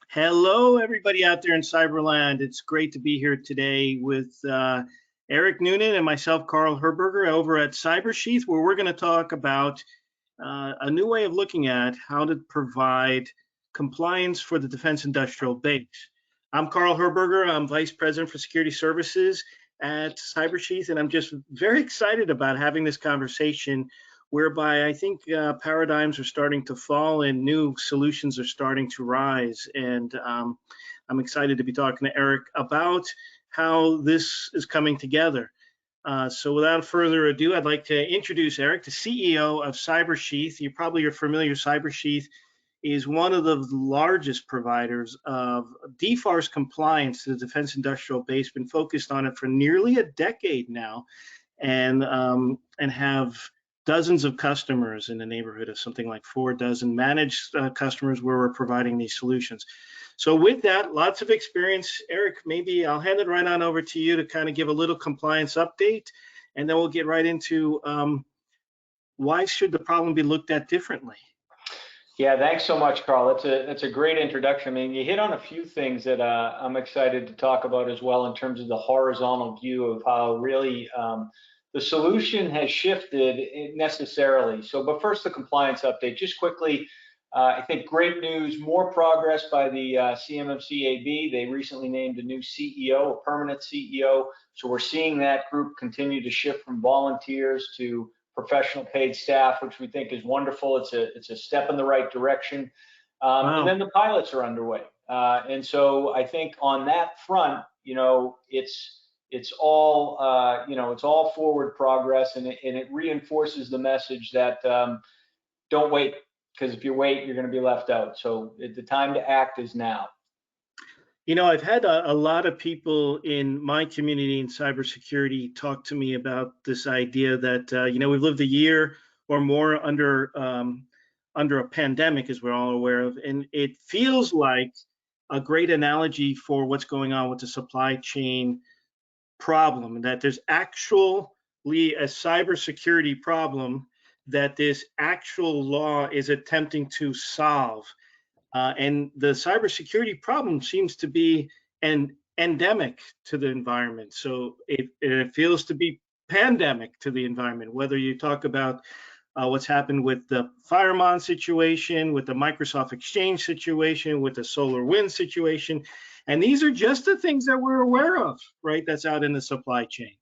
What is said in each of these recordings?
Hello, everybody out there in Cyberland. It's great to be here today with Eric Noonan and myself, Carl Herberger, over at CyberSheath, where we're going to talk about a new way of looking at how to provide compliance for the defense industrial base. I'm Carl Herberger. I'm Vice President for Security Services at CyberSheath, and I'm just very excited about having this conversation whereby I think paradigms are starting to fall and new solutions are starting to rise. And I'm excited to be talking to Eric about how this is coming together. So without further ado, I'd like to introduce Eric, the CEO of CyberSheath. You probably are familiar, CyberSheath is one of the largest providers of DFARS compliance to the defense industrial base, been focused on it for nearly a decade now, and have dozens of customers in the neighborhood of something like 4 dozen managed customers where we're providing these solutions. So with that, lots of experience. Eric, maybe I'll hand it right on over to you to kind of give a little compliance update, and then we'll get right into why should the problem be looked at differently? Yeah, thanks so much, Carl. That's a great introduction. I mean, you hit on a few things that I'm excited to talk about as well in terms of the horizontal view of how really the solution has shifted necessarily. So, but first, the compliance update. Just quickly, I think great news, more progress by the CMMC AB. They recently named a new CEO, a permanent CEO. So we're seeing that group continue to shift from volunteers to professional paid staff, which we think is wonderful. It's a step in the right direction. Wow. And then the pilots are underway. And so I think on that front, it's all it's all forward progress, and it reinforces the message that don't wait, because if you wait, you're going to be left out. So the time to act is now. You know, I've had a lot of people in my community in cybersecurity talk to me about this idea that we've lived a year or more under a pandemic, as we're all aware of, and it feels like a great analogy for what's going on with the supply chain problem, that there's actually a cybersecurity problem that this actual law is attempting to solve. And the cybersecurity problem seems to be endemic to the environment. So it feels to be pandemic to the environment, whether you talk about what's happened with the Firemon situation, with the Microsoft Exchange situation, with the SolarWinds situation. And these are just the things that we're aware of, right? That's out in the supply chain.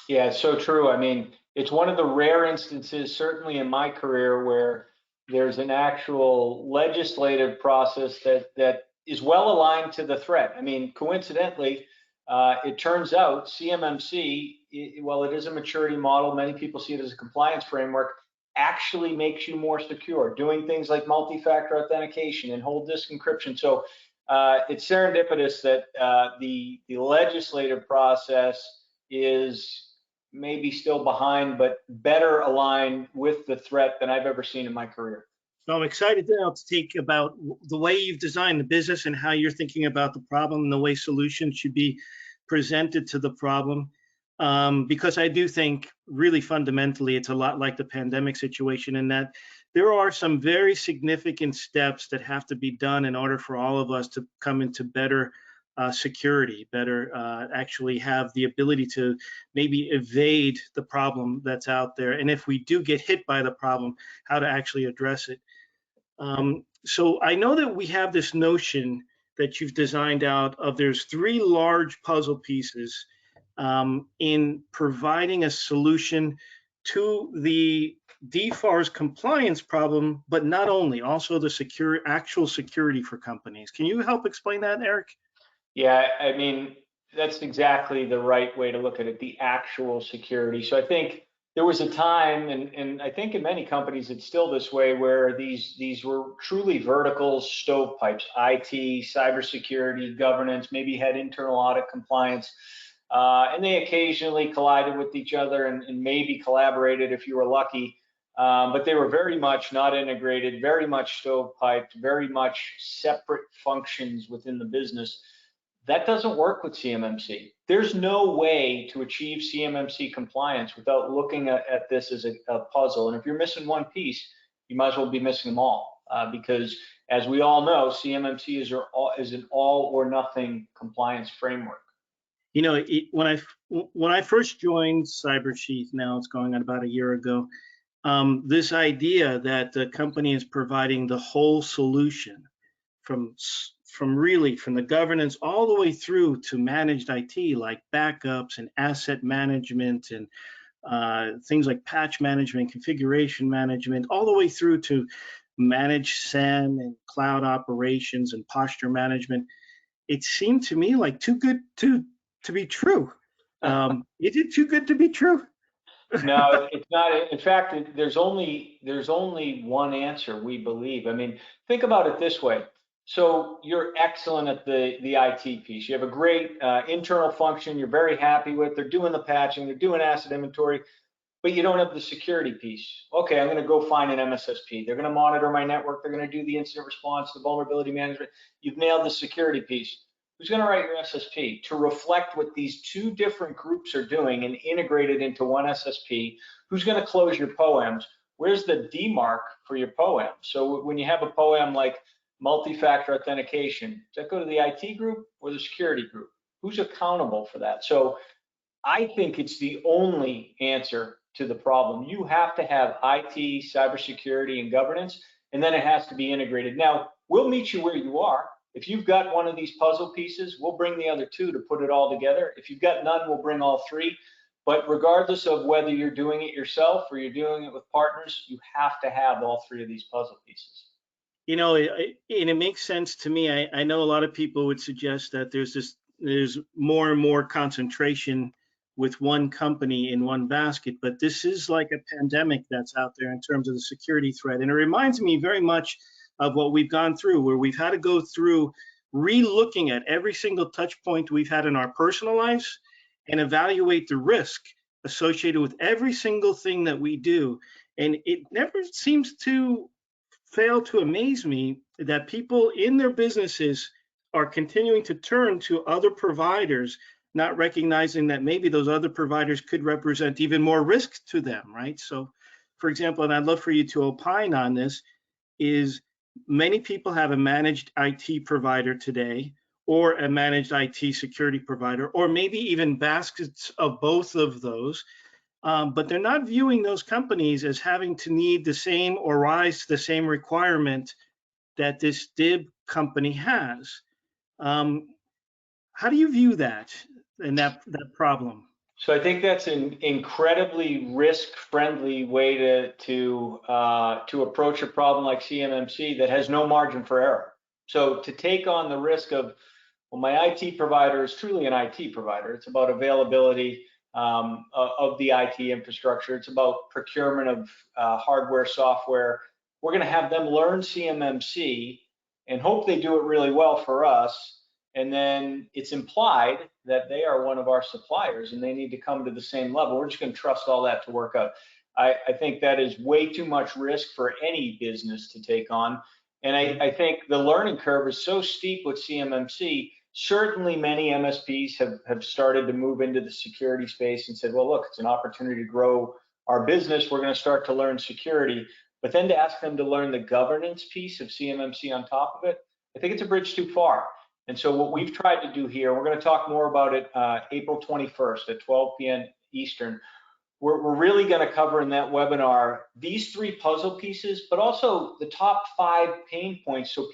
Yeah, it's so true. I mean, it's one of the rare instances, certainly in my career, where there's an actual legislative process that is well aligned to the threat. I mean, coincidentally, it turns out CMMC, while it is a maturity model, many people see it as a compliance framework, actually makes you more secure, doing things like multi-factor authentication and whole disk encryption. So it's serendipitous that the legislative process is maybe still behind, but better aligned with the threat than I've ever seen in my career. So I'm excited now to take about the way you've designed the business and how you're thinking about the problem and the way solutions should be presented to the problem. Because I do think really fundamentally it's a lot like the pandemic situation, in that there are some very significant steps that have to be done in order for all of us to come into better security, better actually have the ability to maybe evade the problem that's out there. And if we do get hit by the problem, how to actually address it. So I know that we have this notion that you've designed out of there's 3 large puzzle pieces in providing a solution to the DFARS compliance problem, but not only, also the actual security for companies. Can you help explain that, Eric? Yeah, I mean, that's exactly the right way to look at it, the actual security. So I think there was a time, and I think in many companies it's still this way, where these were truly vertical stovepipes: IT, cybersecurity, governance, maybe had internal audit compliance, and they occasionally collided with each other and maybe collaborated if you were lucky. But they were very much not integrated, very much stovepiped, very much separate functions within the business. That doesn't work with CMMC. There's no way to achieve CMMC compliance without looking at this as a puzzle. And if you're missing one piece, you might as well be missing them all. because as we all know, CMMC is an all or nothing compliance framework. You know, when I first joined CyberSheath, now it's going on about a year ago, this idea that the company is providing the whole solution from from the governance all the way through to managed IT, like backups and asset management and things like patch management, configuration management, all the way through to managed SAN and cloud operations and posture management. It seemed to me like too good to be true. Is it too good to be true? No, it's not. In fact, there's only one answer, we believe. I mean, think about it this way. So you're excellent at the IT piece. You have a great internal function you're very happy with. They're doing the patching, they're doing asset inventory, but you don't have the security piece. Okay, I'm going to go find an MSSP. They're going to monitor my network. They're going to do the incident response, the vulnerability management. You've nailed the security piece. Who's going to write your SSP to reflect what these two different groups are doing and integrate it into one SSP? Who's going to close your POEMs? Where's the DMARC for your POEM? So when you have a POEM like multi-factor authentication, does that go to the IT group or the security group? Who's accountable for that? So I think it's the only answer to the problem. You have to have IT, cybersecurity, and governance, and then it has to be integrated. Now, we'll meet you where you are. If you've got one of these puzzle pieces, we'll bring the other two to put it all together. If you've got none, we'll bring all three. But regardless of whether you're doing it yourself or you're doing it with partners, you have to have all three of these puzzle pieces. You know, and it makes sense to me. I know a lot of people would suggest that there's more and more concentration with one company in one basket, but this is like a pandemic that's out there in terms of the security threat. And it reminds me very much of what we've gone through, where we've had to go through re-looking at every single touch point we've had in our personal lives and evaluate the risk associated with every single thing that we do. And it never seems to fail to amaze me that people in their businesses are continuing to turn to other providers, not recognizing that maybe those other providers could represent even more risk to them, right? So, for example, and I'd love for you to opine on this, is many people have a managed IT provider today or a managed IT security provider, or maybe even baskets of both of those. But they're not viewing those companies as having to need the same or rise to the same requirement that this DIB company has. How do you view that and that problem? So I think that's an incredibly risk-friendly way to approach a problem like CMMC that has no margin for error. So to take on the risk of, well, my IT provider is truly an IT provider. It's about availability of the IT infrastructure. It's about procurement of hardware, software. We're going to have them learn CMMC and hope they do it really well for us. And then it's implied that they are one of our suppliers and they need to come to the same level. We're just going to trust all that to work out. I think that is way too much risk for any business to take on. And I think the learning curve is so steep with CMMC. Certainly many MSPs have started to move into the security space and said, well, look, it's an opportunity to grow our business. We're going to start to learn security. But then to ask them to learn the governance piece of CMMC on top of it, I think it's a bridge too far. And so what we've tried to do here, we're going to talk more about it April 21st at 12 p.m. Eastern. We're really going to cover in that webinar these three puzzle pieces, but also the top 5 pain points so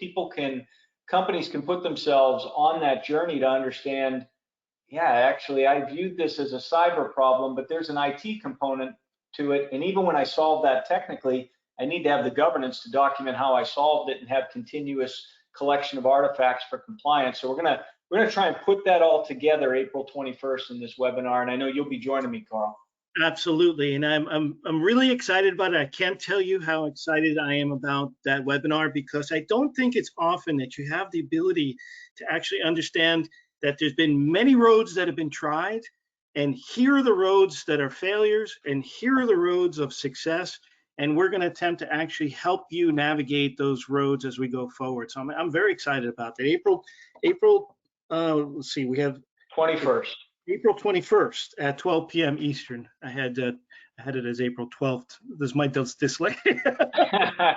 companies can put themselves on that journey to understand, yeah, actually, I viewed this as a cyber problem, but there's an IT component to it. And even when I solve that technically, I need to have the governance to document how I solved it and have continuous collection of artifacts for compliance. So we're gonna try and put that all together April 21st in this webinar, and I know you'll be joining me, Carl. Absolutely, and I'm really excited about it. I can't tell you how excited I am about that webinar because I don't think it's often that you have the ability to actually understand that there's been many roads that have been tried, and here are the roads that are failures, and here are the roads of success. And we're going to attempt to actually help you navigate those roads as we go forward. So I'm very excited about that. April, let's see, we have 21st. April 21st at 12 p.m. Eastern. I had I had it as April 12th. This is my dyslexia.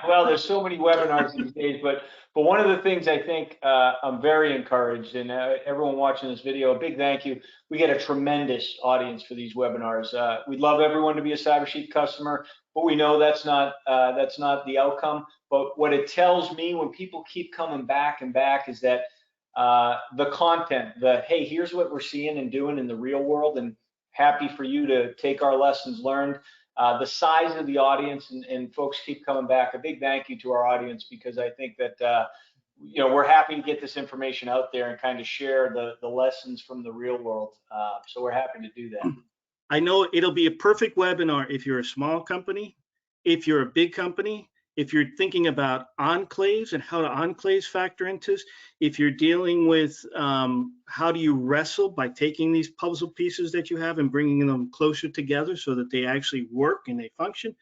Well, there's so many webinars these days, but one of the things I think I'm very encouraged, and everyone watching this video, a big thank you. We get a tremendous audience for these webinars. We'd love everyone to be a CyberSheath customer, but we know that's not the outcome. But what it tells me when people keep coming back and back is that the content, hey, here's what we're seeing and doing in the real world, and happy for you to take our lessons learned. The size of the audience, and folks keep coming back. A big thank you to our audience, because I think that we're happy to get this information out there and kind of share the lessons from the real world. So we're happy to do that. I know it'll be a perfect webinar if you're a small company, if you're a big company, if you're thinking about enclaves and how to enclaves factor into this, if you're dealing with how do you wrestle by taking these puzzle pieces that you have and bringing them closer together so that they actually work and they function.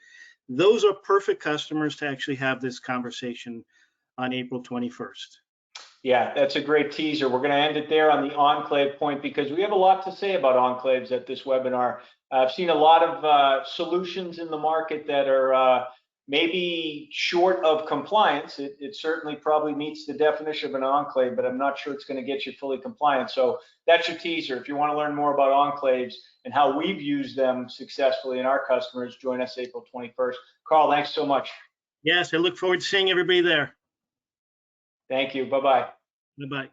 Those are perfect customers to actually have this conversation on April 21st. Yeah, that's a great teaser. We're going to end it there on the enclave point, because we have a lot to say about enclaves at this webinar. I've seen a lot of solutions in the market that are maybe short of compliance. It certainly probably meets the definition of an enclave, but I'm not sure it's going to get you fully compliant. So that's your teaser. If you want to learn more about enclaves and how we've used them successfully in our customers, join us April 21st. Carl, thanks so much. Yes, I look forward to seeing everybody there. Thank you. Bye-bye. Bye-bye.